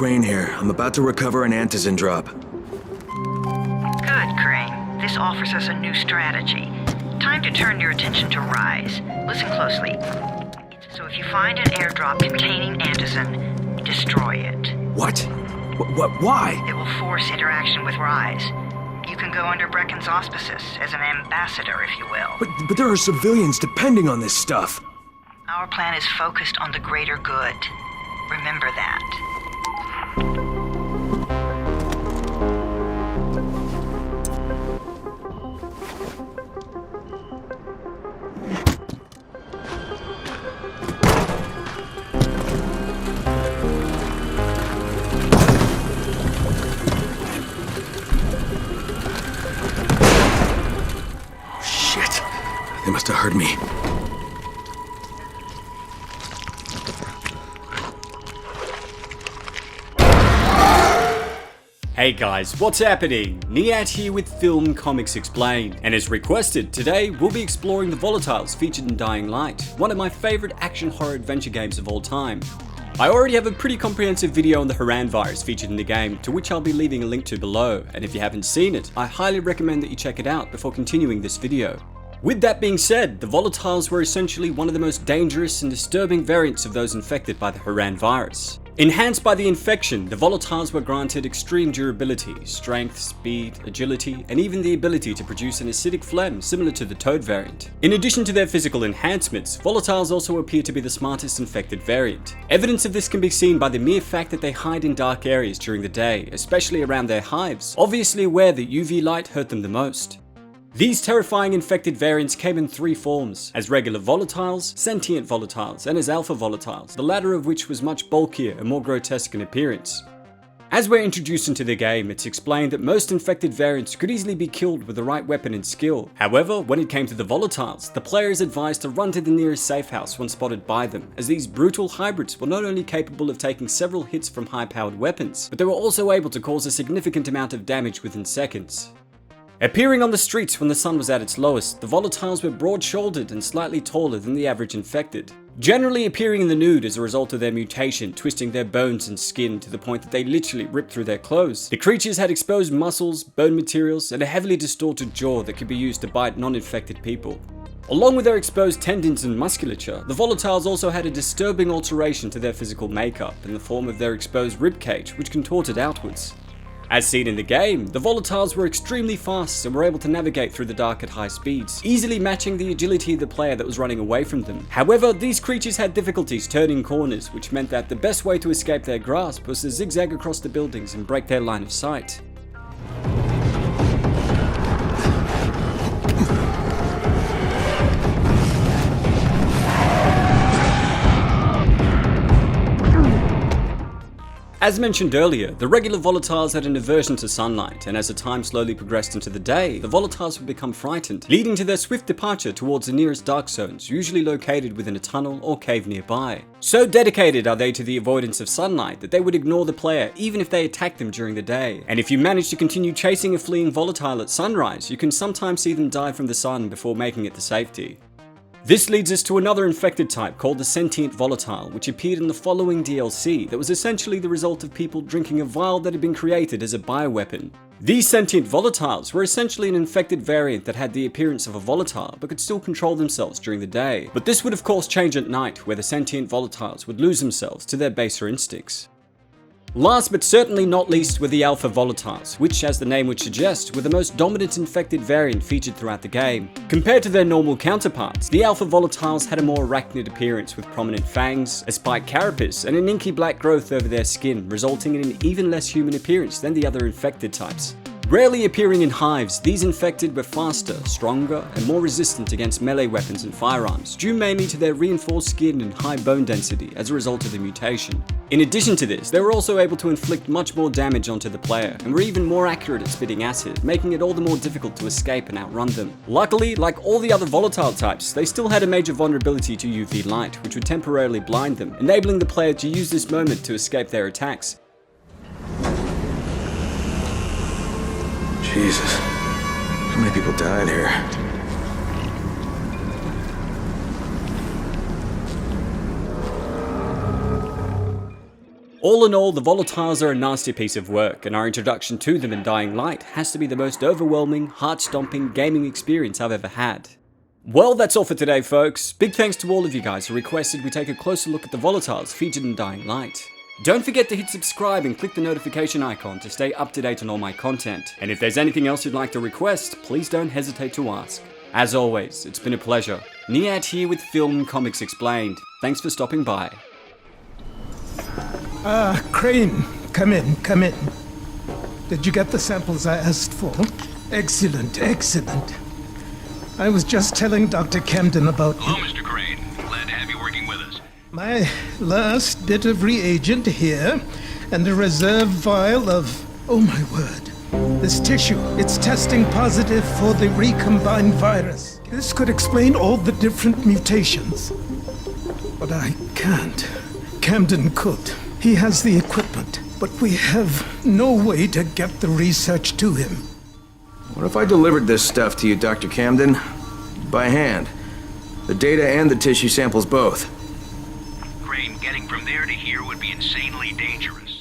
Crane here. I'm about to recover an antizin drop. Good, Crane. This offers us a new strategy. Time to turn your attention to Rise. Listen closely. So if you find an airdrop containing antizin, destroy it. What? Why? It will force interaction with Rise. You can go under Brecken's auspices as an ambassador, if you will. But there are civilians depending on this stuff. Our plan is focused on the greater good. Remember that. Shit. They must have heard me. Hey guys, what's happening? Nihat here with Film Comics Explained, and as requested, today we'll be exploring the Volatiles featured in Dying Light, one of my favourite action horror adventure games of all time. I already have a pretty comprehensive video on the Harran virus featured in the game, to which I'll be leaving a link to below, and if you haven't seen it, I highly recommend that you check it out before continuing this video. With that being said, the Volatiles were essentially one of the most dangerous and disturbing variants of those infected by the Harran virus. Enhanced by the infection, the Volatiles were granted extreme durability, strength, speed, agility, and even the ability to produce an acidic phlegm similar to the Toad variant. In addition to their physical enhancements, Volatiles also appear to be the smartest infected variant. Evidence of this can be seen by the mere fact that they hide in dark areas during the day, especially around their hives, obviously aware that UV light hurt them the most. These terrifying infected variants came in three forms, as regular volatiles, sentient volatiles, and as alpha volatiles, the latter of which was much bulkier and more grotesque in appearance. As we're introduced into the game, it's explained that most infected variants could easily be killed with the right weapon and skill. However, when it came to the volatiles, the player is advised to run to the nearest safe house when spotted by them, as these brutal hybrids were not only capable of taking several hits from high-powered weapons, but they were also able to cause a significant amount of damage within seconds. Appearing on the streets when the sun was at its lowest, the volatiles were broad-shouldered and slightly taller than the average infected. Generally appearing in the nude as a result of their mutation, twisting their bones and skin to the point that they literally ripped through their clothes. The creatures had exposed muscles, bone materials, and a heavily distorted jaw that could be used to bite non-infected people. Along with their exposed tendons and musculature, the volatiles also had a disturbing alteration to their physical makeup in the form of their exposed ribcage, which contorted outwards. As seen in the game, the volatiles were extremely fast and were able to navigate through the dark at high speeds, easily matching the agility of the player that was running away from them. However, these creatures had difficulties turning corners, which meant that the best way to escape their grasp was to zigzag across the buildings and break their line of sight. As mentioned earlier, the regular volatiles had an aversion to sunlight, and as the time slowly progressed into the day, the volatiles would become frightened, leading to their swift departure towards the nearest dark zones, usually located within a tunnel or cave nearby. So dedicated are they to the avoidance of sunlight that they would ignore the player even if they attacked them during the day. And if you manage to continue chasing a fleeing volatile at sunrise, you can sometimes see them die from the sun before making it to safety. This leads us to another infected type called the Sentient Volatile, which appeared in the following DLC that was essentially the result of people drinking a vial that had been created as a bioweapon. These Sentient Volatiles were essentially an infected variant that had the appearance of a volatile but could still control themselves during the day. But this would of course change at night, where the Sentient Volatiles would lose themselves to their baser instincts. Last but certainly not least were the Alpha Volatiles, which, as the name would suggest, were the most dominant infected variant featured throughout the game. Compared to their normal counterparts, the Alpha Volatiles had a more arachnid appearance with prominent fangs, a spiked carapace, and an inky black growth over their skin, resulting in an even less human appearance than the other infected types. Rarely appearing in hives, these infected were faster, stronger, and more resistant against melee weapons and firearms, due mainly to their reinforced skin and high bone density as a result of the mutation. In addition to this, they were also able to inflict much more damage onto the player, and were even more accurate at spitting acid, making it all the more difficult to escape and outrun them. Luckily, like all the other volatile types, they still had a major vulnerability to UV light, which would temporarily blind them, enabling the player to use this moment to escape their attacks. Jesus. How many people died here? All in all, the volatiles are a nasty piece of work, and our introduction to them in Dying Light has to be the most overwhelming, heart-stomping gaming experience I've ever had. Well, that's all for today, folks. Big thanks to all of you guys who requested we take a closer look at the volatiles featured in Dying Light. Don't forget to hit subscribe and click the notification icon to stay up to date on all my content. And if there's anything else you'd like to request, please don't hesitate to ask. As always, it's been a pleasure. Nihat here with Film Comics Explained. Thanks for stopping by. Crane, come in, come in. Did you get the samples I asked for? Excellent, excellent. I was just telling Dr. Camden about Hello, Mr. Crane. Glad to have you working with us. my last bit of reagent here, and a reserve vial of, oh my word, this tissue. It's testing positive for the recombined virus. This could explain all the different mutations. But I can't. Camden could. He has the equipment, but we have no way to get the research to him. What if I delivered this stuff to you, Dr. Camden? By hand. The data and the tissue samples both. Crane, getting from there to here would be insanely dangerous.